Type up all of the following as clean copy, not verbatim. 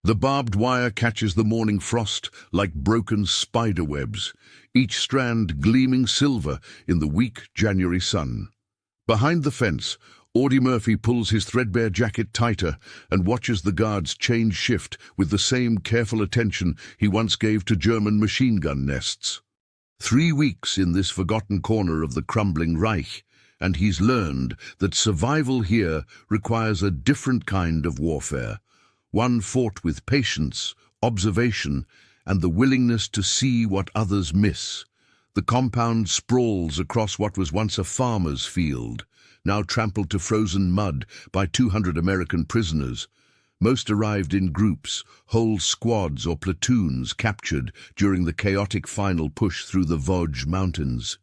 The barbed wire catches the morning frost like broken spider webs, each strand gleaming silver in the weak January sun. Behind the fence, Audie Murphy pulls his threadbare jacket tighter and watches the guards change shift with the same careful attention he once gave to German machine gun nests. 3 weeks in this forgotten corner of the crumbling Reich, and he's learned that survival here requires a different kind of warfare, one fought with patience, observation, and the willingness to see what others miss. The compound sprawls across what was once a farmer's field, now trampled to frozen mud by 200 American prisoners. Most arrived in groups, whole squads or platoons captured during the chaotic final push through the Vosges Mountains.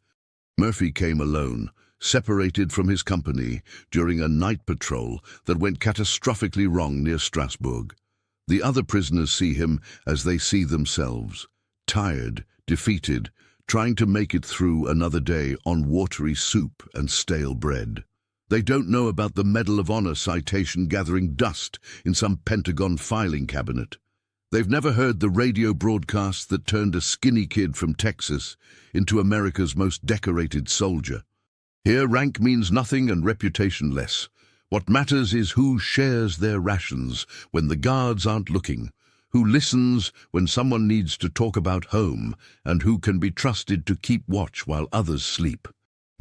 Murphy came alone, separated from his company during a night patrol that went catastrophically wrong near Strasbourg. The other prisoners see him as they see themselves, tired, defeated, trying to make it through another day on watery soup and stale bread. They don't know about the Medal of Honor citation gathering dust in some Pentagon filing cabinet. They've never heard the radio broadcast that turned a skinny kid from Texas into America's most decorated soldier. Here rank means nothing and reputation less. What matters is who shares their rations when the guards aren't looking, who listens when someone needs to talk about home, and who can be trusted to keep watch while others sleep.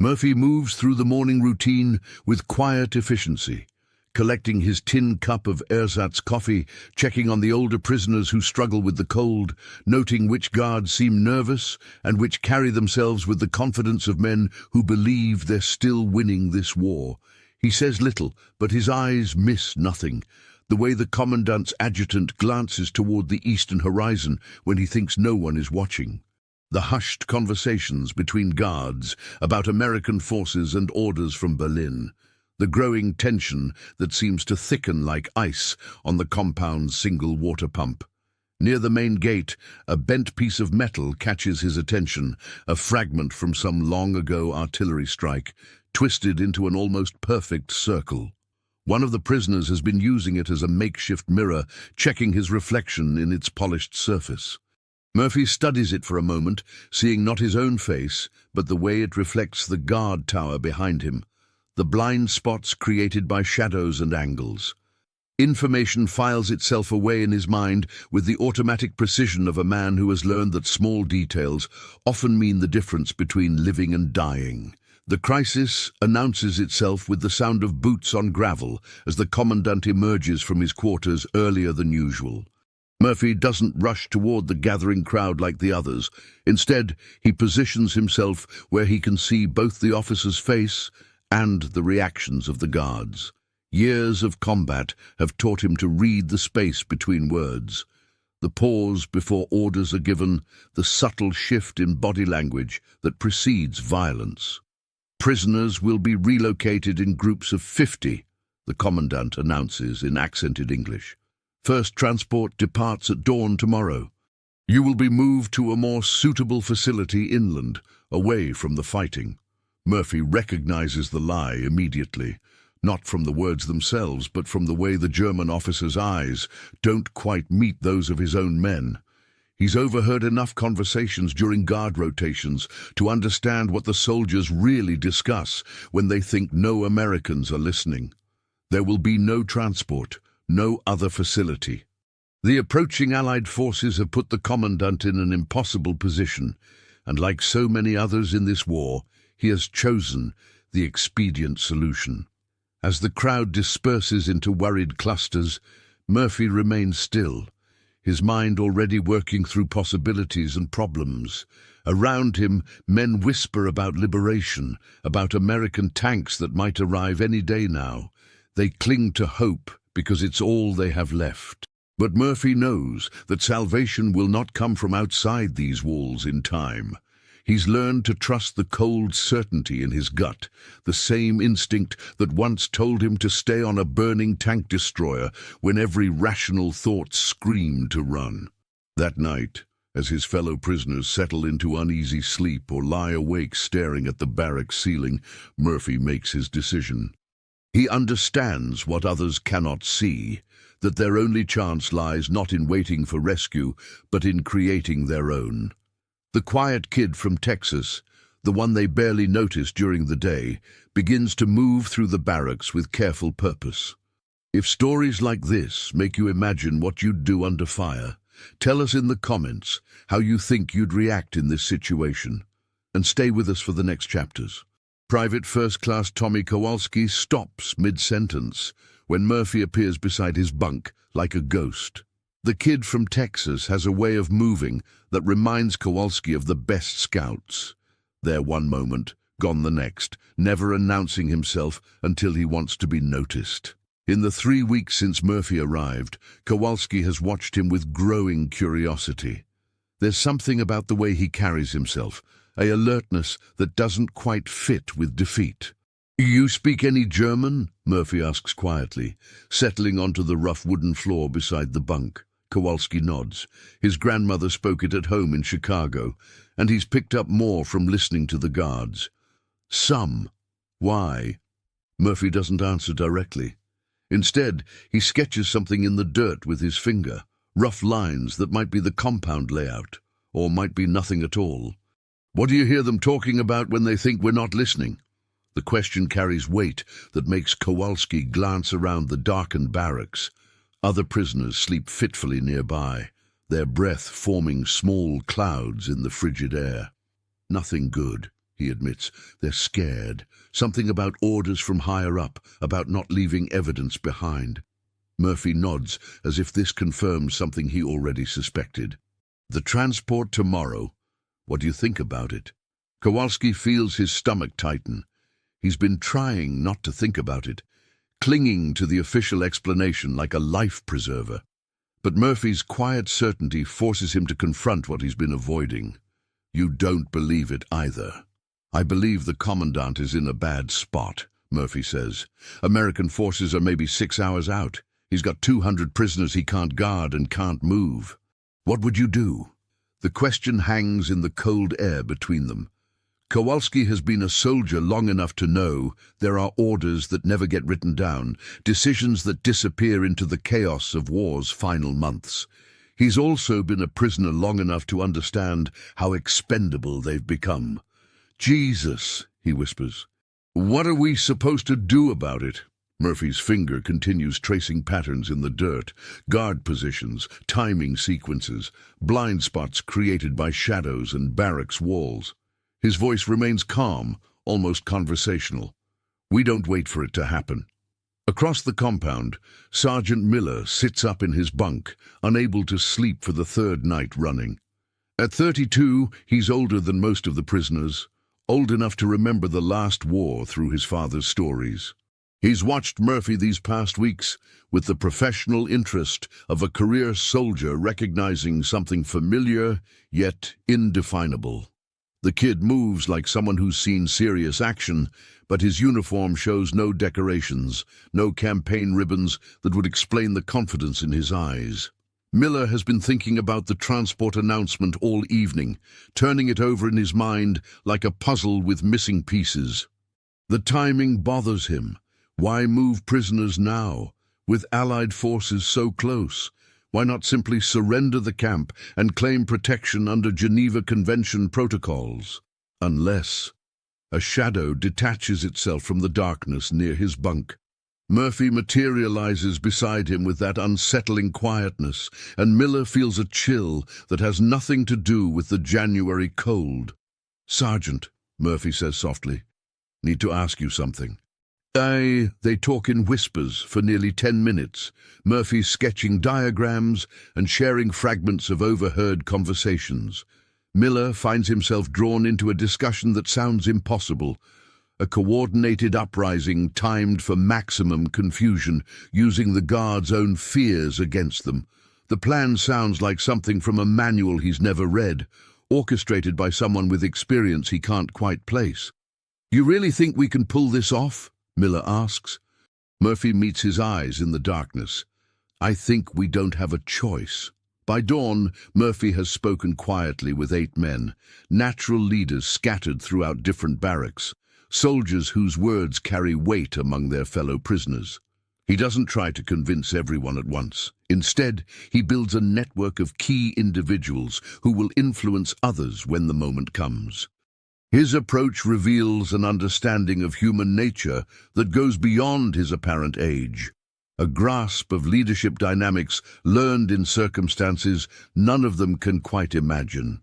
Murphy moves through the morning routine with quiet efficiency, collecting his tin cup of ersatz coffee, checking on the older prisoners who struggle with the cold, noting which guards seem nervous and which carry themselves with the confidence of men who believe they're still winning this war. He says little, but his eyes miss nothing. The way the commandant's adjutant glances toward the eastern horizon when he thinks no one is watching. The hushed conversations between guards about American forces and orders from Berlin. The growing tension that seems to thicken like ice on the compound's single water pump. Near the main gate, a bent piece of metal catches his attention, a fragment from some long-ago artillery strike, twisted into an almost perfect circle. One of the prisoners has been using it as a makeshift mirror, checking his reflection in its polished surface. Murphy studies it for a moment, seeing not his own face, but the way it reflects the guard tower behind him, the blind spots created by shadows and angles. Information files itself away in his mind with the automatic precision of a man who has learned that small details often mean the difference between living and dying. The crisis announces itself with the sound of boots on gravel as the commandant emerges from his quarters earlier than usual. Murphy doesn't rush toward the gathering crowd like the others. Instead, he positions himself where he can see both the officer's face and the reactions of the guards. Years of combat have taught him to read the space between words. The pause before orders are given, the subtle shift in body language that precedes violence. Prisoners will be relocated in groups of 50, the commandant announces in accented English. First transport departs at dawn tomorrow. You will be moved to a more suitable facility inland, away from the fighting. Murphy recognizes the lie immediately, not from the words themselves, but from the way the German officer's eyes don't quite meet those of his own men. He's overheard enough conversations during guard rotations to understand what the soldiers really discuss when they think no Americans are listening. There will be no transport, no other facility. The approaching Allied forces have put the commandant in an impossible position, and like so many others in this war, he has chosen the expedient solution. As the crowd disperses into worried clusters, Murphy remains still, his mind already working through possibilities and problems. Around him, men whisper about liberation, about American tanks that might arrive any day now. They cling to hope because it's all they have left. But Murphy knows that salvation will not come from outside these walls in time. He's learned to trust the cold certainty in his gut, the same instinct that once told him to stay on a burning tank destroyer when every rational thought screamed to run. That night, as his fellow prisoners settle into uneasy sleep or lie awake staring at the barracks ceiling, Murphy makes his decision. He understands what others cannot see, that their only chance lies not in waiting for rescue, but in creating their own. The quiet kid from Texas, the one they barely notice during the day, begins to move through the barracks with careful purpose. If stories like this make you imagine what you'd do under fire, tell us in the comments how you think you'd react in this situation. And stay with us for the next chapters. Private First Class Tommy Kowalski stops mid-sentence when Murphy appears beside his bunk like a ghost. The kid from Texas has a way of moving that reminds Kowalski of the best scouts. There one moment, gone the next, never announcing himself until he wants to be noticed. In the 3 weeks since Murphy arrived, Kowalski has watched him with growing curiosity. There's something about the way he carries himself, an alertness that doesn't quite fit with defeat. "You speak any German?" Murphy asks quietly, settling onto the rough wooden floor beside the bunk. Kowalski nods. His grandmother spoke it at home in Chicago, and he's picked up more from listening to the guards. Some. Why? Murphy doesn't answer directly. Instead, he sketches something in the dirt with his finger, rough lines that might be the compound layout, or might be nothing at all. "What do you hear them talking about when they think we're not listening?" The question carries weight that makes Kowalski glance around the darkened barracks. Other prisoners sleep fitfully nearby, their breath forming small clouds in the frigid air. "Nothing good," he admits. "They're scared. Something about orders from higher up, about not leaving evidence behind." Murphy nods as if this confirms something he already suspected. "The transport tomorrow. What do you think about it?" Kowalski feels his stomach tighten. He's been trying not to think about it, clinging to the official explanation like a life preserver. But Murphy's quiet certainty forces him to confront what he's been avoiding. "You don't believe it either." "I believe the commandant is in a bad spot," Murphy says. "American forces are maybe 6 hours out. He's got 200 prisoners he can't guard and can't move. What would you do?" The question hangs in the cold air between them. Kowalski has been a soldier long enough to know there are orders that never get written down, decisions that disappear into the chaos of war's final months. He's also been a prisoner long enough to understand how expendable they've become. "Jesus," he whispers. "What are we supposed to do about it?" Murphy's finger continues tracing patterns in the dirt, guard positions, timing sequences, blind spots created by shadows and barracks walls. His voice remains calm, almost conversational. "We don't wait for it to happen." Across the compound, Sergeant Miller sits up in his bunk, unable to sleep for the 3rd night running. At 32, he's older than most of the prisoners, old enough to remember the last war through his father's stories. He's watched Murphy these past weeks with the professional interest of a career soldier recognizing something familiar yet indefinable. The kid moves like someone who's seen serious action, but his uniform shows no decorations, no campaign ribbons that would explain the confidence in his eyes. Miller has been thinking about the transport announcement all evening, turning it over in his mind like a puzzle with missing pieces. The timing bothers him. Why move prisoners now, with Allied forces so close? Why not simply surrender the camp and claim protection under Geneva Convention protocols? Unless a shadow detaches itself from the darkness near his bunk. Murphy materializes beside him with that unsettling quietness, and Miller feels a chill that has nothing to do with the January cold. "Sergeant," Murphy says softly, "need to ask you something." They talk in whispers for nearly 10 minutes, Murphy sketching diagrams and sharing fragments of overheard conversations. Miller finds himself drawn into a discussion that sounds impossible, a coordinated uprising timed for maximum confusion, using the guards' own fears against them. The plan sounds like something from a manual he's never read, orchestrated by someone with experience he can't quite place. "You really think we can pull this off?" Miller asks. Murphy meets his eyes in the darkness. "I think we don't have a choice." By dawn, Murphy has spoken quietly with 8 men, natural leaders scattered throughout different barracks, soldiers whose words carry weight among their fellow prisoners. He doesn't try to convince everyone at once. Instead, he builds a network of key individuals who will influence others when the moment comes. His approach reveals an understanding of human nature that goes beyond his apparent age, a grasp of leadership dynamics learned in circumstances none of them can quite imagine.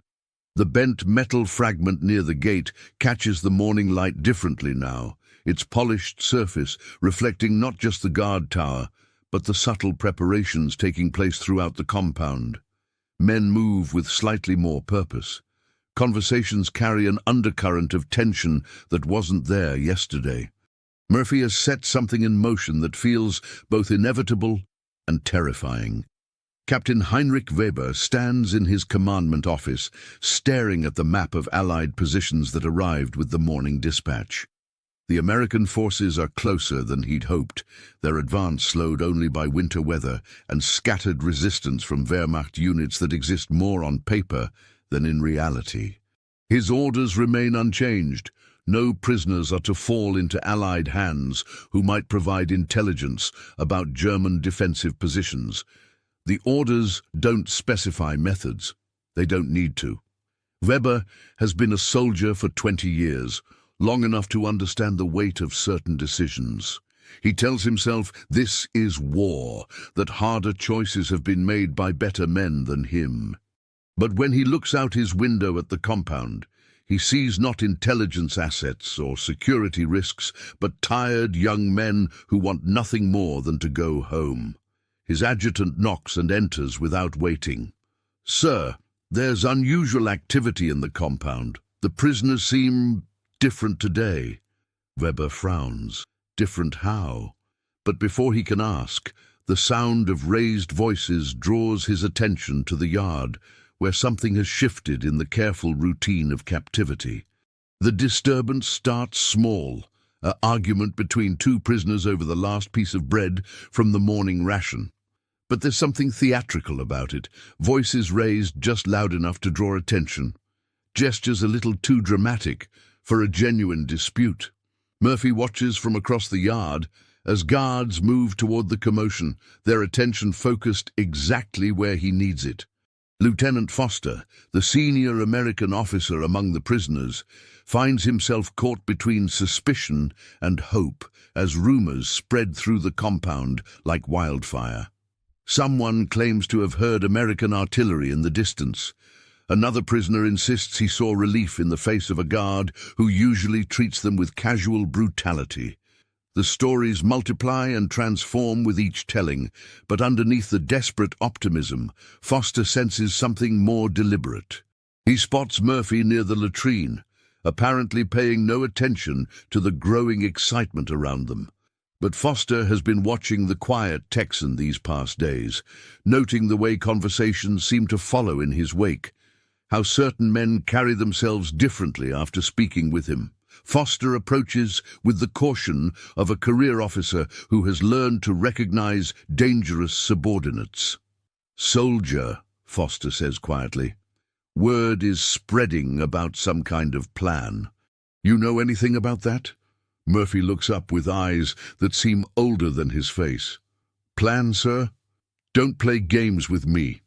The bent metal fragment near the gate catches the morning light differently now, its polished surface reflecting not just the guard tower, but the subtle preparations taking place throughout the compound. Men move with slightly more purpose. Conversations carry an undercurrent of tension that wasn't there yesterday. Murphy has set something in motion that feels both inevitable and terrifying. Captain Heinrich Weber stands in his commandment office, staring at the map of Allied positions that arrived with the morning dispatch. The American forces are closer than he'd hoped, their advance slowed only by winter weather and scattered resistance from Wehrmacht units that exist more on paper than in reality. His orders remain unchanged. No prisoners are to fall into Allied hands who might provide intelligence about German defensive positions. The orders don't specify methods. They don't need to. Weber has been a soldier for 20 years, long enough to understand the weight of certain decisions. He tells himself this is war, that harder choices have been made by better men than him. But when he looks out his window at the compound, he sees not intelligence assets or security risks, but tired young men who want nothing more than to go home. His adjutant knocks and enters without waiting. "Sir, there's unusual activity in the compound. The prisoners seem different today." Weber frowns. Different how? But before he can ask, the sound of raised voices draws his attention to the yard, where something has shifted in the careful routine of captivity. The disturbance starts small, an argument between two prisoners over the last piece of bread from the morning ration. But there's something theatrical about it, voices raised just loud enough to draw attention, gestures a little too dramatic for a genuine dispute. Murphy watches from across the yard as guards move toward the commotion, their attention focused exactly where he needs it. Lieutenant Foster, the senior American officer among the prisoners, finds himself caught between suspicion and hope as rumors spread through the compound like wildfire. Someone claims to have heard American artillery in the distance. Another prisoner insists he saw relief in the face of a guard who usually treats them with casual brutality. The stories multiply and transform with each telling, but underneath the desperate optimism, Foster senses something more deliberate. He spots Murphy near the latrine, apparently paying no attention to the growing excitement around them. But Foster has been watching the quiet Texan these past days, noting the way conversations seem to follow in his wake, how certain men carry themselves differently after speaking with him. Foster approaches with the caution of a career officer who has learned to recognize dangerous subordinates. "Soldier," Foster says quietly. "Word is spreading about some kind of plan. You know anything about that?" Murphy looks up with eyes that seem older than his face. "Plan, sir? Don't play games with me."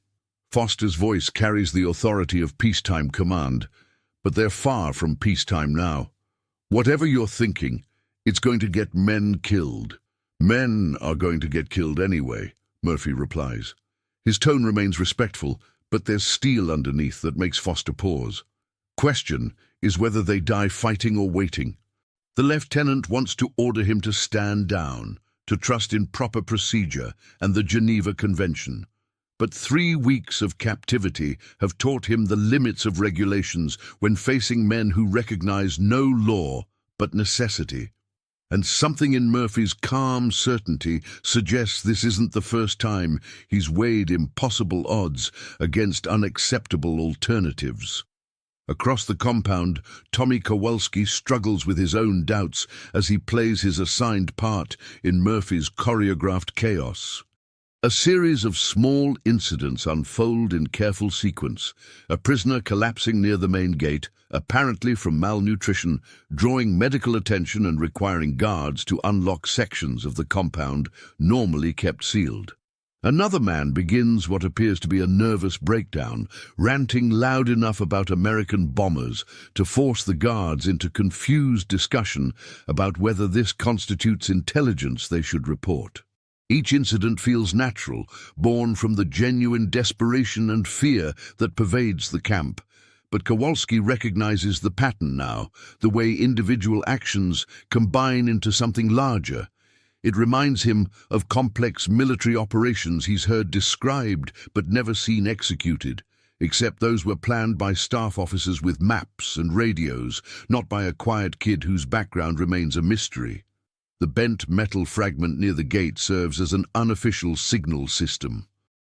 Foster's voice carries the authority of peacetime command, but they're far from peacetime now. "Whatever you're thinking, it's going to get men killed." "Men are going to get killed anyway," Murphy replies. His tone remains respectful, but there's steel underneath that makes Foster pause. "Question is whether they die fighting or waiting." The lieutenant wants to order him to stand down, to trust in proper procedure and the Geneva Convention. But 3 weeks of captivity have taught him the limits of regulations when facing men who recognize no law but necessity. And something in Murphy's calm certainty suggests this isn't the first time he's weighed impossible odds against unacceptable alternatives. Across the compound, Tommy Kowalski struggles with his own doubts as he plays his assigned part in Murphy's choreographed chaos. A series of small incidents unfold in careful sequence. A prisoner collapsing near the main gate, apparently from malnutrition, drawing medical attention and requiring guards to unlock sections of the compound normally kept sealed. Another man begins what appears to be a nervous breakdown, ranting loud enough about American bombers to force the guards into confused discussion about whether this constitutes intelligence they should report. Each incident feels natural, born from the genuine desperation and fear that pervades the camp. But Kowalski recognizes the pattern now, the way individual actions combine into something larger. It reminds him of complex military operations he's heard described but never seen executed, except those were planned by staff officers with maps and radios, not by a quiet kid whose background remains a mystery. The bent metal fragment near the gate serves as an unofficial signal system.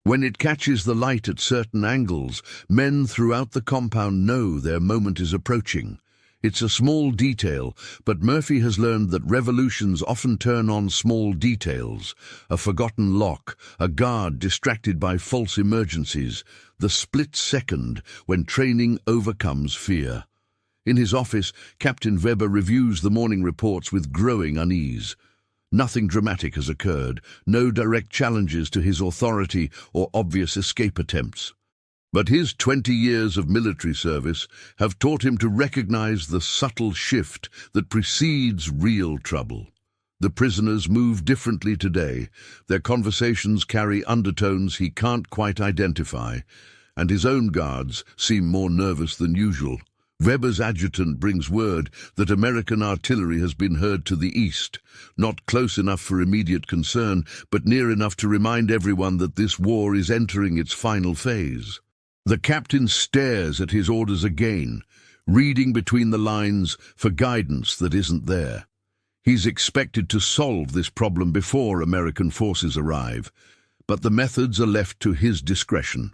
When it catches the light at certain angles, men throughout the compound know their moment is approaching. It's a small detail, but Murphy has learned that revolutions often turn on small details. A forgotten lock, a guard distracted by false emergencies, the split second when training overcomes fear. In his office, Captain Weber reviews the morning reports with growing unease. Nothing dramatic has occurred, no direct challenges to his authority or obvious escape attempts. But his 20 years of military service have taught him to recognize the subtle shift that precedes real trouble. The prisoners move differently today. Their conversations carry undertones he can't quite identify, and his own guards seem more nervous than usual. Weber's adjutant brings word that American artillery has been heard to the east, not close enough for immediate concern, but near enough to remind everyone that this war is entering its final phase. The captain stares at his orders again, reading between the lines for guidance that isn't there. He's expected to solve this problem before American forces arrive, but the methods are left to his discretion.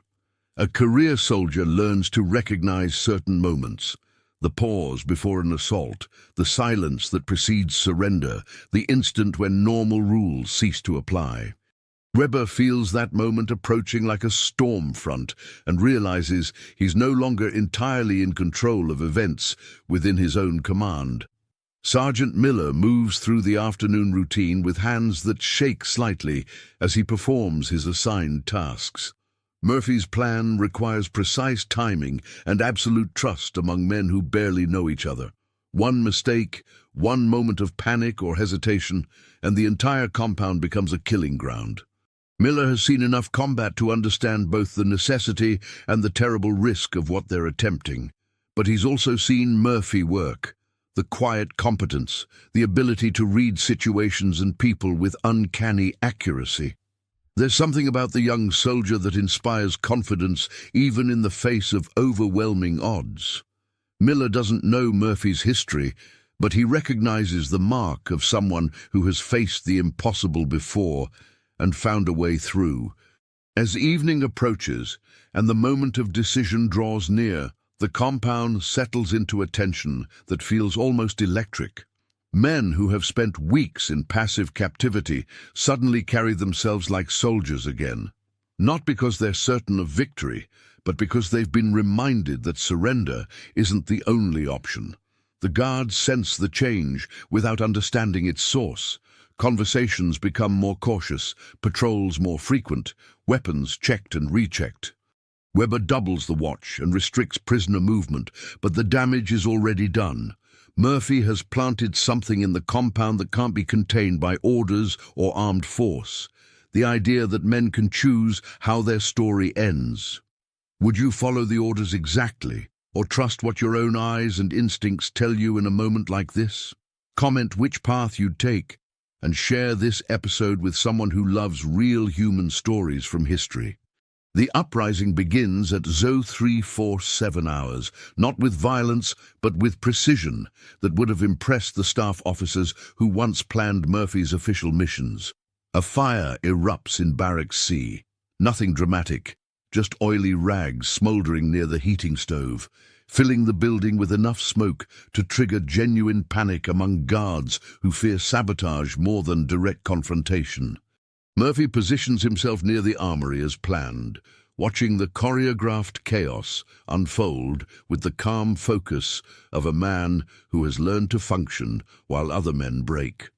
A career soldier learns to recognize certain moments: the pause before an assault, the silence that precedes surrender, the instant when normal rules cease to apply. Weber feels that moment approaching like a storm front and realizes he's no longer entirely in control of events within his own command. Sergeant Miller moves through the afternoon routine with hands that shake slightly as he performs his assigned tasks. Murphy's plan requires precise timing and absolute trust among men who barely know each other. One mistake, one moment of panic or hesitation, and the entire compound becomes a killing ground. Miller has seen enough combat to understand both the necessity and the terrible risk of what they're attempting. But he's also seen Murphy work. The quiet competence, the ability to read situations and people with uncanny accuracy. There's something about the young soldier that inspires confidence even in the face of overwhelming odds. Miller doesn't know Murphy's history, but he recognizes the mark of someone who has faced the impossible before and found a way through. As evening approaches and the moment of decision draws near, the compound settles into a tension that feels almost electric. Men who have spent weeks in passive captivity suddenly carry themselves like soldiers again. Not because they're certain of victory, but because they've been reminded that surrender isn't the only option. The guards sense the change without understanding its source. Conversations become more cautious, patrols more frequent, weapons checked and rechecked. Weber doubles the watch and restricts prisoner movement, but the damage is already done. Murphy has planted something in the compound that can't be contained by orders or armed force. The idea that men can choose how their story ends. Would you follow the orders exactly, or trust what your own eyes and instincts tell you in a moment like this? Comment which path you'd take, and share this episode with someone who loves real human stories from history. The uprising begins at 0347 hours, not with violence, but with precision that would have impressed the staff officers who once planned Murphy's official missions. A fire erupts in Barracks C. Nothing dramatic, just oily rags smoldering near the heating stove, filling the building with enough smoke to trigger genuine panic among guards who fear sabotage more than direct confrontation. Murphy positions himself near the armory as planned, watching the choreographed chaos unfold with the calm focus of a man who has learned to function while other men break.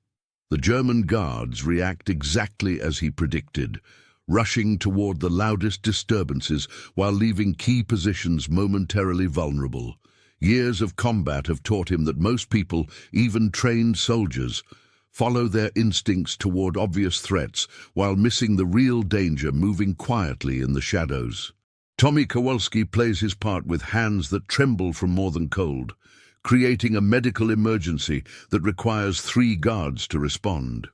The German guards react exactly as he predicted, rushing toward the loudest disturbances while leaving key positions momentarily vulnerable. Years of combat have taught him that most people, even trained soldiers, follow their instincts toward obvious threats while missing the real danger moving quietly in the shadows. Tommy Kowalski plays his part with hands that tremble from more than cold, creating a medical emergency that requires 3 guards to respond.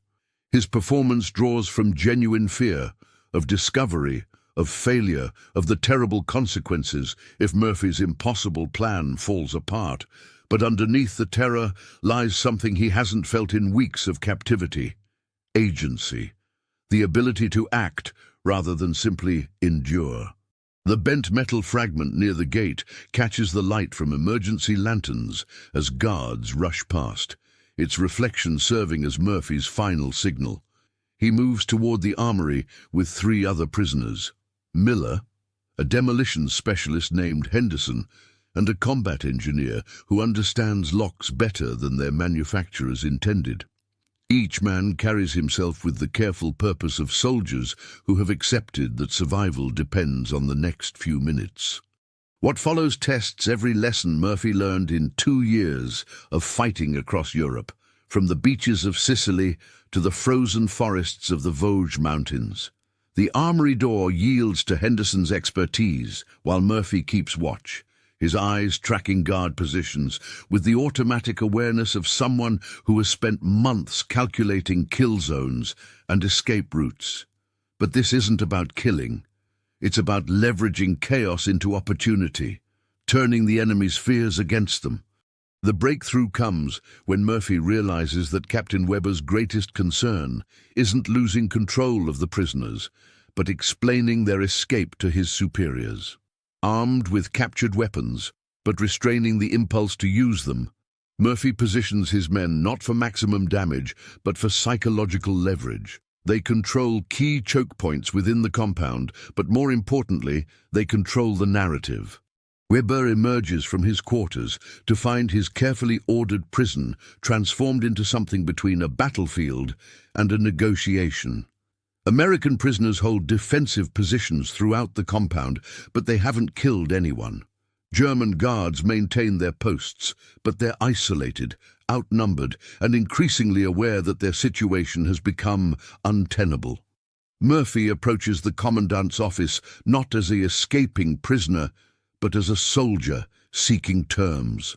His performance draws from genuine fear, of discovery, of failure, of the terrible consequences if Murphy's impossible plan falls apart. But underneath the terror lies something he hasn't felt in weeks of captivity: agency, the ability to act rather than simply endure. The bent metal fragment near the gate catches the light from emergency lanterns as guards rush past, its reflection serving as Murphy's final signal. He moves toward the armory with 3 other prisoners: Miller, a demolition specialist named Henderson, and a combat engineer who understands locks better than their manufacturers intended. Each man carries himself with the careful purpose of soldiers who have accepted that survival depends on the next few minutes. What follows tests every lesson Murphy learned in 2 years of fighting across Europe, from the beaches of Sicily to the frozen forests of the Vosges Mountains. The armory door yields to Henderson's expertise while Murphy keeps watch, his eyes tracking guard positions with the automatic awareness of someone who has spent months calculating kill zones and escape routes. But this isn't about killing. It's about leveraging chaos into opportunity, turning the enemy's fears against them. The breakthrough comes when Murphy realizes that Captain Weber's greatest concern isn't losing control of the prisoners, but explaining their escape to his superiors. Armed with captured weapons, but restraining the impulse to use them, Murphy positions his men not for maximum damage, but for psychological leverage. They control key choke points within the compound, but more importantly, they control the narrative. Weber emerges from his quarters to find his carefully ordered prison transformed into something between a battlefield and a negotiation. American prisoners hold defensive positions throughout the compound, but they haven't killed anyone. German guards maintain their posts, but they're isolated, outnumbered, and increasingly aware that their situation has become untenable. Murphy approaches the commandant's office not as an escaping prisoner, but as a soldier seeking terms.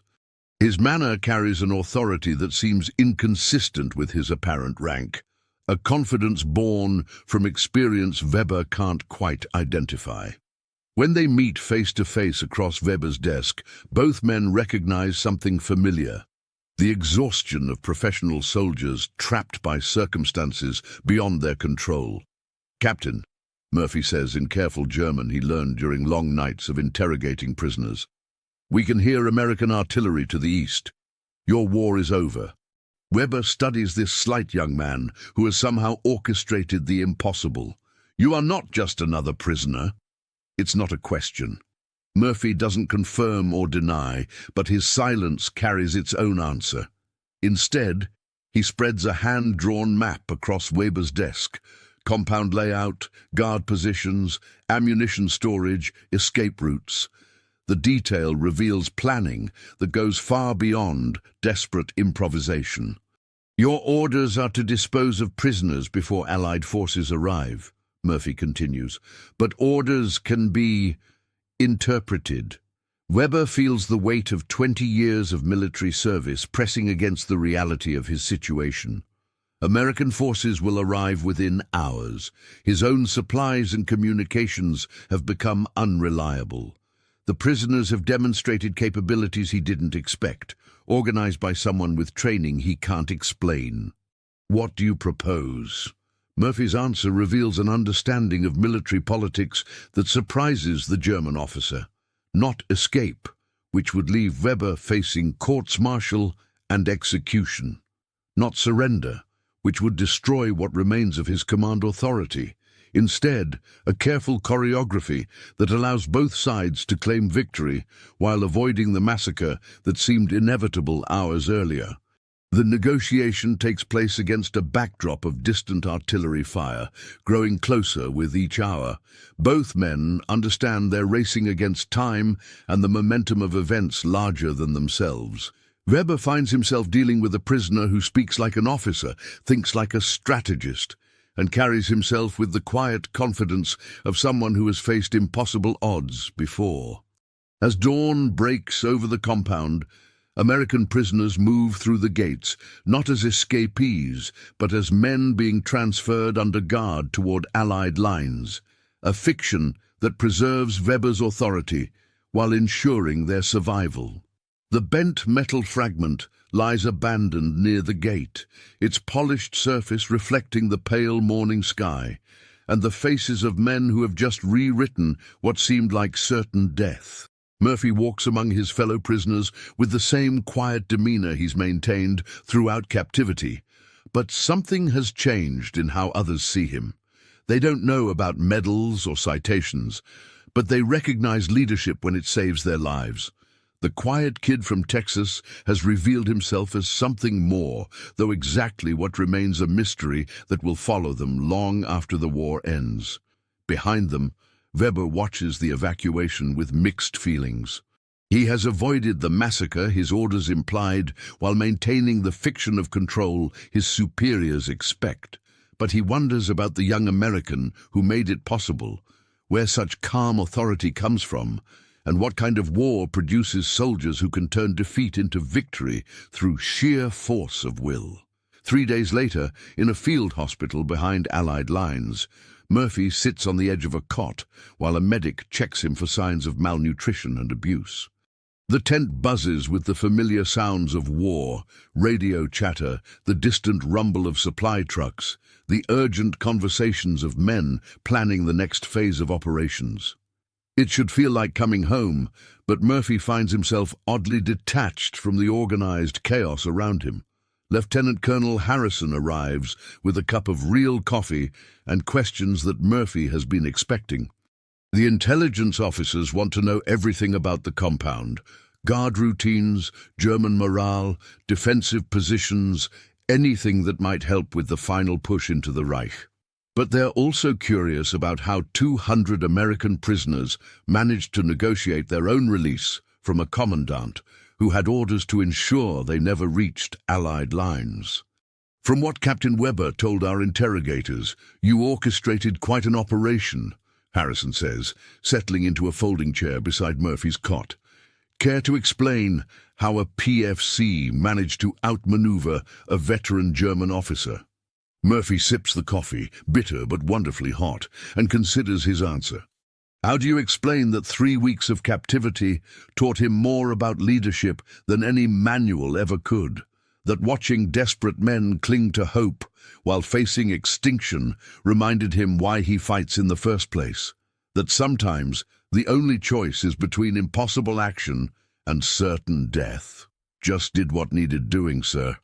His manner carries an authority that seems inconsistent with his apparent rank, a confidence born from experience Weber can't quite identify. When they meet face to face across Weber's desk, both men recognize something familiar: the exhaustion of professional soldiers trapped by circumstances beyond their control. "Captain," Murphy says in careful German he learned during long nights of interrogating prisoners, "we can hear American artillery to the east. Your war is over." Weber studies this slight young man who has somehow orchestrated the impossible. "You are not just another prisoner." It's not a question. Murphy doesn't confirm or deny, but his silence carries its own answer. Instead, he spreads a hand-drawn map across Weber's desk: compound layout, guard positions, ammunition storage, escape routes. The detail reveals planning that goes far beyond desperate improvisation. "Your orders are to dispose of prisoners before Allied forces arrive," Murphy continues, "but orders can be interpreted." Weber feels the weight of 20 years of military service pressing against the reality of his situation. American forces will arrive within hours. His own supplies and communications have become unreliable. The prisoners have demonstrated capabilities he didn't expect, organized by someone with training he can't explain. "What do you propose?" Murphy's answer reveals an understanding of military politics that surprises the German officer. Not escape, which would leave Weber facing courts-martial and execution. Not surrender, which would destroy what remains of his command authority. Instead, a careful choreography that allows both sides to claim victory while avoiding the massacre that seemed inevitable hours earlier. The negotiation takes place against a backdrop of distant artillery fire, growing closer with each hour. Both men understand they're racing against time and the momentum of events larger than themselves. Weber finds himself dealing with a prisoner who speaks like an officer, thinks like a strategist, and carries himself with the quiet confidence of someone who has faced impossible odds before. As dawn breaks over the compound, American prisoners move through the gates, not as escapees, but as men being transferred under guard toward Allied lines, a fiction that preserves Weber's authority while ensuring their survival. The bent metal fragment lies abandoned near the gate, its polished surface reflecting the pale morning sky, and the faces of men who have just rewritten what seemed like certain death. Murphy walks among his fellow prisoners with the same quiet demeanor he's maintained throughout captivity, but something has changed in how others see him. They don't know about medals or citations, but they recognize leadership when it saves their lives. The quiet kid from Texas has revealed himself as something more, though exactly what remains a mystery that will follow them long after the war ends. Behind them, Weber watches the evacuation with mixed feelings. He has avoided the massacre his orders implied while maintaining the fiction of control his superiors expect. But he wonders about the young American who made it possible, where such calm authority comes from, and what kind of war produces soldiers who can turn defeat into victory through sheer force of will. 3 days later, in a field hospital behind Allied lines, Murphy sits on the edge of a cot while a medic checks him for signs of malnutrition and abuse. The tent buzzes with the familiar sounds of war, radio chatter, the distant rumble of supply trucks, the urgent conversations of men planning the next phase of operations. It should feel like coming home, but Murphy finds himself oddly detached from the organized chaos around him. Lieutenant Colonel Harrison arrives with a cup of real coffee and questions that Murphy has been expecting. The intelligence officers want to know everything about the compound: guard routines, German morale, defensive positions, anything that might help with the final push into the Reich. But they're also curious about how 200 American prisoners managed to negotiate their own release from a commandant who had orders to ensure they never reached Allied lines. From what Captain Weber told our interrogators, you orchestrated quite an operation, Harrison says, settling into a folding chair beside Murphy's cot. Care to explain how a PFC managed to outmaneuver a veteran German officer? Murphy sips the coffee, bitter but wonderfully hot, and considers his answer. How do you explain that 3 weeks of captivity taught him more about leadership than any manual ever could? That watching desperate men cling to hope while facing extinction reminded him why he fights in the first place? That sometimes the only choice is between impossible action and certain death. Just did what needed doing, sir,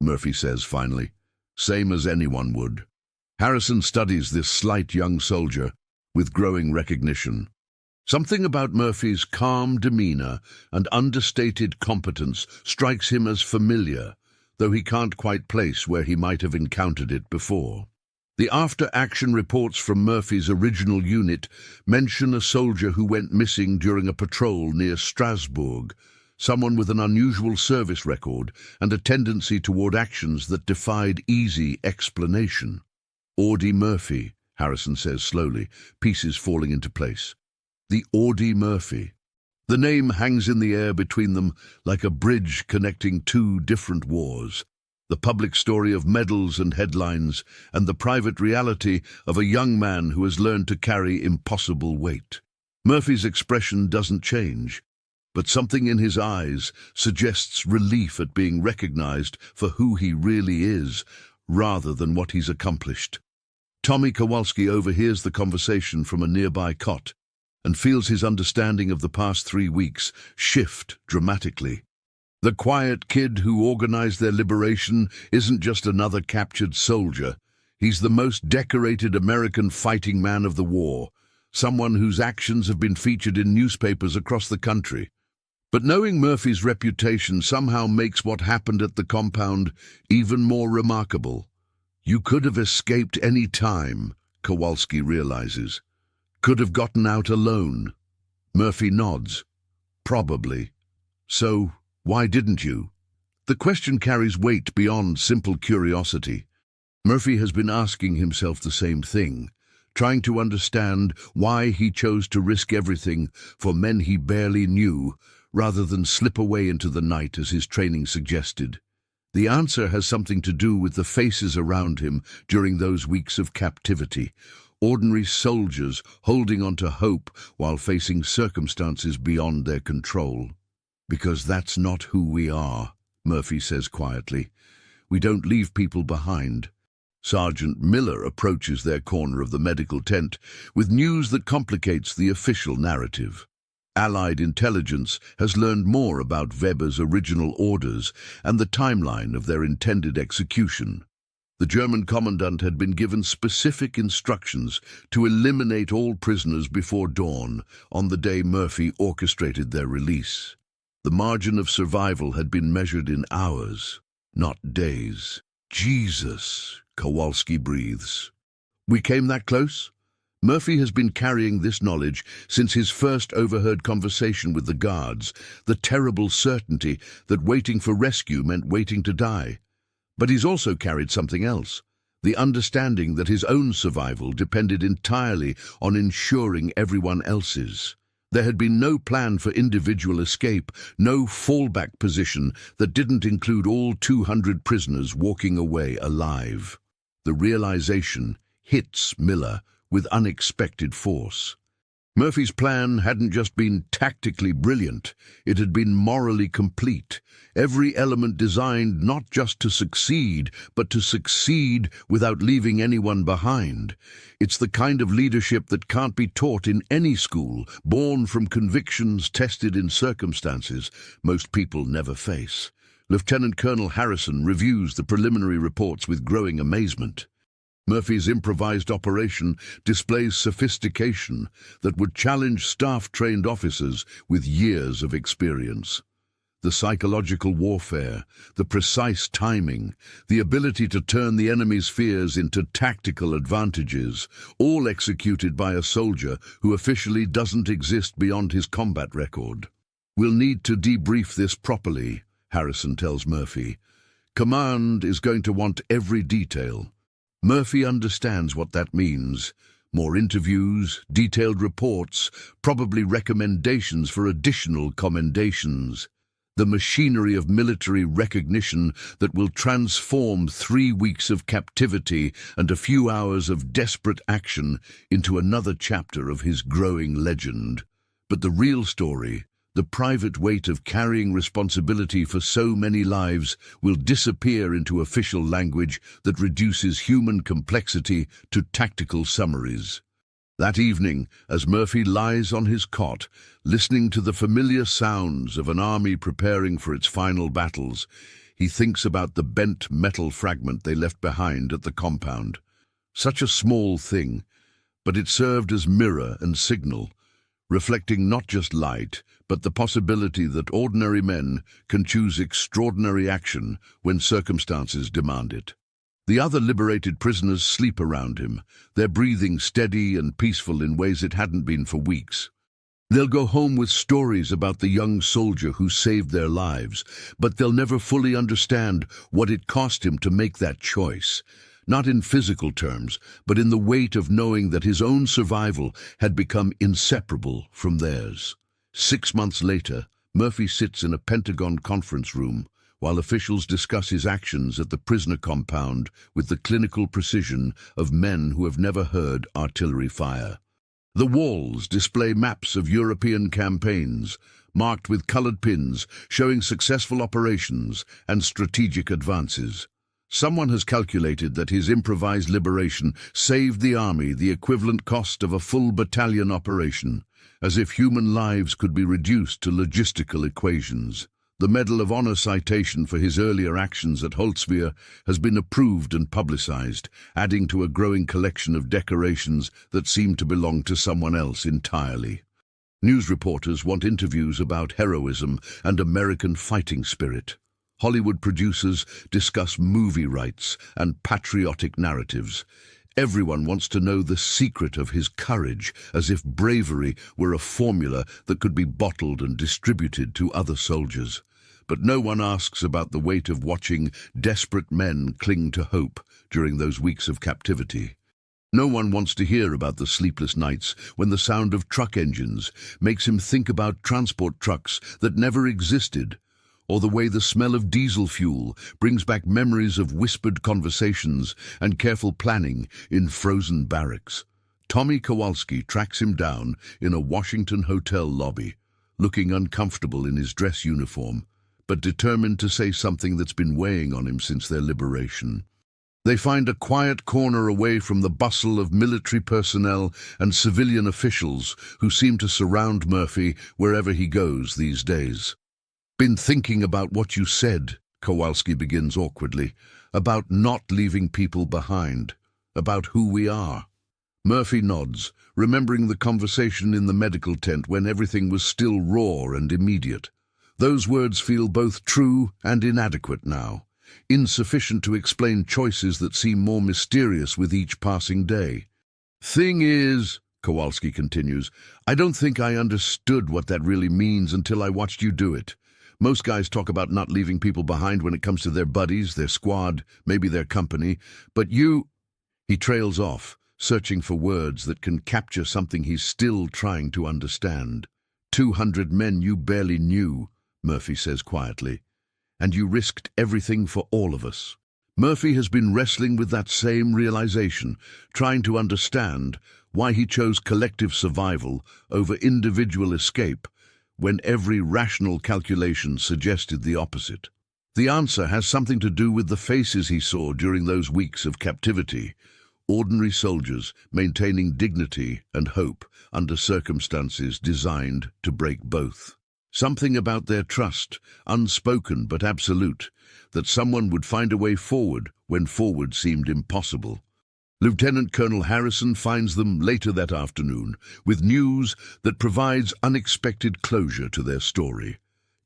Murphy says finally. Same as anyone would. Harrison studies this slight young soldier with growing recognition. Something about Murphy's calm demeanor and understated competence strikes him as familiar, though he can't quite place where he might have encountered it before. The after-action reports from Murphy's original unit mention a soldier who went missing during a patrol near Strasbourg, someone with an unusual service record and a tendency toward actions that defied easy explanation. Audie Murphy, Harrison says slowly, pieces falling into place. The Audie Murphy. The name hangs in the air between them like a bridge connecting two different wars. The public story of medals and headlines, and the private reality of a young man who has learned to carry impossible weight. Murphy's expression doesn't change, but something in his eyes suggests relief at being recognized for who he really is, rather than what he's accomplished. Tommy Kowalski overhears the conversation from a nearby cot and feels his understanding of the past 3 weeks shift dramatically. The quiet kid who organized their liberation isn't just another captured soldier. He's the most decorated American fighting man of the war, someone whose actions have been featured in newspapers across the country. But knowing Murphy's reputation somehow makes what happened at the compound even more remarkable. You could have escaped any time, Kowalski realizes. Could have gotten out alone. Murphy nods. Probably. So, why didn't you? The question carries weight beyond simple curiosity. Murphy has been asking himself the same thing, trying to understand why he chose to risk everything for men he barely knew, rather than slip away into the night as his training suggested. The answer has something to do with the faces around him during those weeks of captivity, ordinary soldiers holding on to hope while facing circumstances beyond their control. Because that's not who we are, Murphy says quietly. We don't leave people behind. Sergeant Miller approaches their corner of the medical tent with news that complicates the official narrative. Allied intelligence has learned more about Weber's original orders and the timeline of their intended execution. The German commandant had been given specific instructions to eliminate all prisoners before dawn on the day Murphy orchestrated their release. The margin of survival had been measured in hours, not days. Jesus, Kowalski breathes. We came that close? Murphy has been carrying this knowledge since his first overheard conversation with the guards, the terrible certainty that waiting for rescue meant waiting to die. But he's also carried something else, the understanding that his own survival depended entirely on ensuring everyone else's. There had been no plan for individual escape, no fallback position that didn't include all 200 prisoners walking away alive. The realization hits Miller with unexpected force. Murphy's plan hadn't just been tactically brilliant, it had been morally complete. Every element designed not just to succeed, but to succeed without leaving anyone behind. It's the kind of leadership that can't be taught in any school, born from convictions tested in circumstances most people never face. Lieutenant Colonel Harrison reviews the preliminary reports with growing amazement. Murphy's improvised operation displays sophistication that would challenge staff-trained officers with years of experience. The psychological warfare, the precise timing, the ability to turn the enemy's fears into tactical advantages, all executed by a soldier who officially doesn't exist beyond his combat record. We'll need to debrief this properly, Harrison tells Murphy. Command is going to want every detail. Murphy understands what that means. More interviews, detailed reports, probably recommendations for additional commendations. The machinery of military recognition that will transform 3 weeks of captivity and a few hours of desperate action into another chapter of his growing legend. But the real story, the private weight of carrying responsibility for so many lives, will disappear into official language that reduces human complexity to tactical summaries. That evening, as Murphy lies on his cot, listening to the familiar sounds of an army preparing for its final battles, he thinks about the bent metal fragment they left behind at the compound. Such a small thing, but it served as mirror and signal, reflecting not just light, but the possibility that ordinary men can choose extraordinary action when circumstances demand it. The other liberated prisoners sleep around him, their breathing steady and peaceful in ways it hadn't been for weeks. They'll go home with stories about the young soldier who saved their lives, but they'll never fully understand what it cost him to make that choice. Not in physical terms, but in the weight of knowing that his own survival had become inseparable from theirs. 6 months later, Murphy sits in a Pentagon conference room while officials discuss his actions at the prisoner compound with the clinical precision of men who have never heard artillery fire. The walls display maps of European campaigns, marked with colored pins showing successful operations and strategic advances. Someone has calculated that his improvised liberation saved the army the equivalent cost of a full battalion operation, as if human lives could be reduced to logistical equations. The Medal of Honor citation for his earlier actions at Holtzwihr has been approved and publicized, adding to a growing collection of decorations that seem to belong to someone else entirely. News reporters want interviews about heroism and American fighting spirit. Hollywood producers discuss movie rights and patriotic narratives. Everyone wants to know the secret of his courage, as if bravery were a formula that could be bottled and distributed to other soldiers. But no one asks about the weight of watching desperate men cling to hope during those weeks of captivity. No one wants to hear about the sleepless nights when the sound of truck engines makes him think about transport trucks that never existed, or the way the smell of diesel fuel brings back memories of whispered conversations and careful planning in frozen barracks. Tommy Kowalski tracks him down in a Washington hotel lobby, looking uncomfortable in his dress uniform, but determined to say something that's been weighing on him since their liberation. They find a quiet corner away from the bustle of military personnel and civilian officials who seem to surround Murphy wherever he goes these days. "Been thinking about what you said," Kowalski begins awkwardly, "about not leaving people behind, about who we are." Murphy nods, remembering the conversation in the medical tent when everything was still raw and immediate. Those words feel both true and inadequate now, insufficient to explain choices that seem more mysterious with each passing day. "Thing is," Kowalski continues, "I don't think I understood what that really means until I watched you do it. Most guys talk about not leaving people behind when it comes to their buddies, their squad, maybe their company, but you—" He trails off, searching for words that can capture something he's still trying to understand. 200 men you barely knew," Murphy says quietly, "and you risked everything for all of us." Murphy has been wrestling with that same realization, trying to understand why he chose collective survival over individual escape, when every rational calculation suggested the opposite. The answer has something to do with the faces he saw during those weeks of captivity, ordinary soldiers maintaining dignity and hope under circumstances designed to break both. Something about their trust, unspoken but absolute, that someone would find a way forward when forward seemed impossible. Lieutenant Colonel Harrison finds them later that afternoon with news that provides unexpected closure to their story.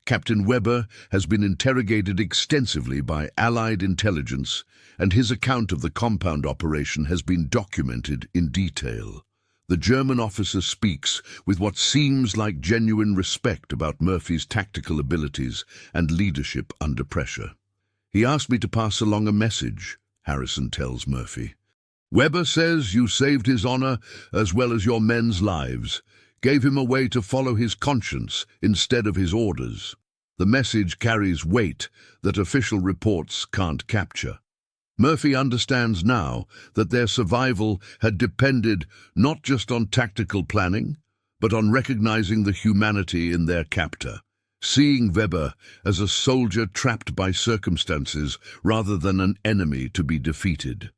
Captain Weber has been interrogated extensively by Allied intelligence, and his account of the compound operation has been documented in detail. The German officer speaks with what seems like genuine respect about Murphy's tactical abilities and leadership under pressure. "He asked me to pass along a message," Harrison tells Murphy. "Weber says you saved his honor as well as your men's lives, gave him a way to follow his conscience instead of his orders. The message carries weight that official reports can't capture." Murphy understands now that their survival had depended not just on tactical planning, but on recognizing the humanity in their captor, seeing Weber as a soldier trapped by circumstances rather than an enemy to be defeated.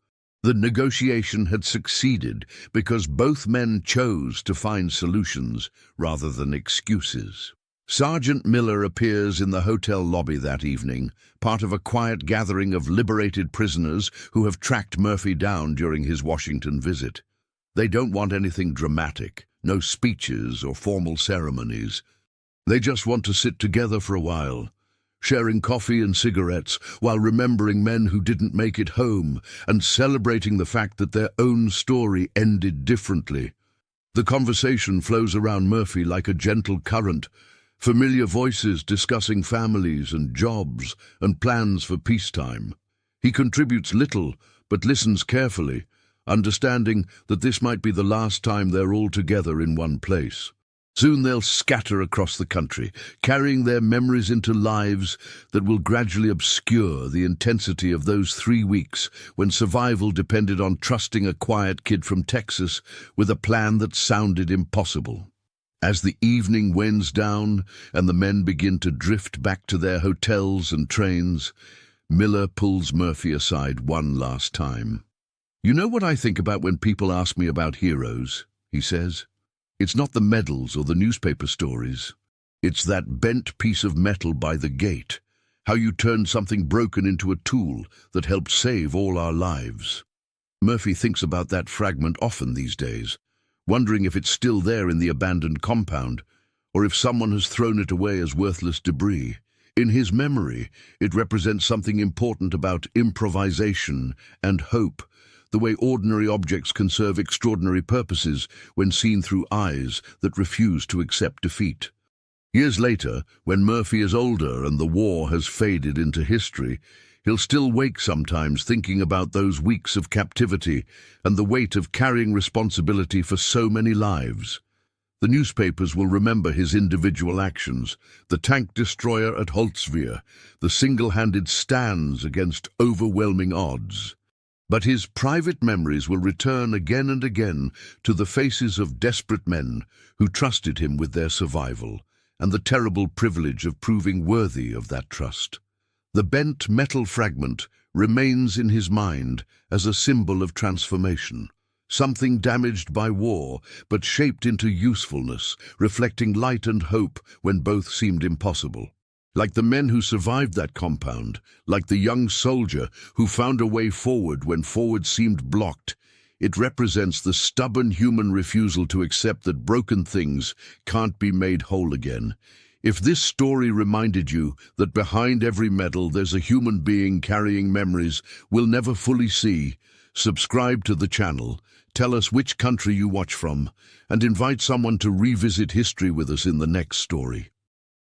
The negotiation had succeeded because both men chose to find solutions rather than excuses. Sergeant Miller appears in the hotel lobby that evening, part of a quiet gathering of liberated prisoners who have tracked Murphy down during his Washington visit. They don't want anything dramatic, no speeches or formal ceremonies. They just want to sit together for a while, sharing coffee and cigarettes while remembering men who didn't make it home and celebrating the fact that their own story ended differently. The conversation flows around Murphy like a gentle current, familiar voices discussing families and jobs and plans for peacetime. He contributes little, but listens carefully, understanding that this might be the last time they're all together in one place. Soon they'll scatter across the country, carrying their memories into lives that will gradually obscure the intensity of those 3 weeks when survival depended on trusting a quiet kid from Texas with a plan that sounded impossible. As the evening winds down and the men begin to drift back to their hotels and trains, Miller pulls Murphy aside one last time. "You know what I think about when people ask me about heroes?" he says. "It's not the medals or the newspaper stories. It's that bent piece of metal by the gate, how you turned something broken into a tool that helped save all our lives. Murphy thinks about that fragment often these days, wondering if it's still there in the abandoned compound, or if someone has thrown it away as worthless debris. In his memory, it represents something important about improvisation and hope, the way ordinary objects can serve extraordinary purposes when seen through eyes that refuse to accept defeat. Years later, when Murphy is older and the war has faded into history, he'll still wake sometimes thinking about those weeks of captivity and the weight of carrying responsibility for so many lives. The newspapers will remember his individual actions, the tank destroyer at Holtzwihr, the single-handed stands against overwhelming odds. But his private memories will return again and again to the faces of desperate men who trusted him with their survival, and the terrible privilege of proving worthy of that trust. The bent metal fragment remains in his mind as a symbol of transformation, something damaged by war, but shaped into usefulness, reflecting light and hope when both seemed impossible. Like the men who survived that compound, like the young soldier who found a way forward when forward seemed blocked, it represents the stubborn human refusal to accept that broken things can't be made whole again. If this story reminded you that behind every medal there's a human being carrying memories we'll never fully see, subscribe to the channel, tell us which country you watch from, and invite someone to revisit history with us in the next story.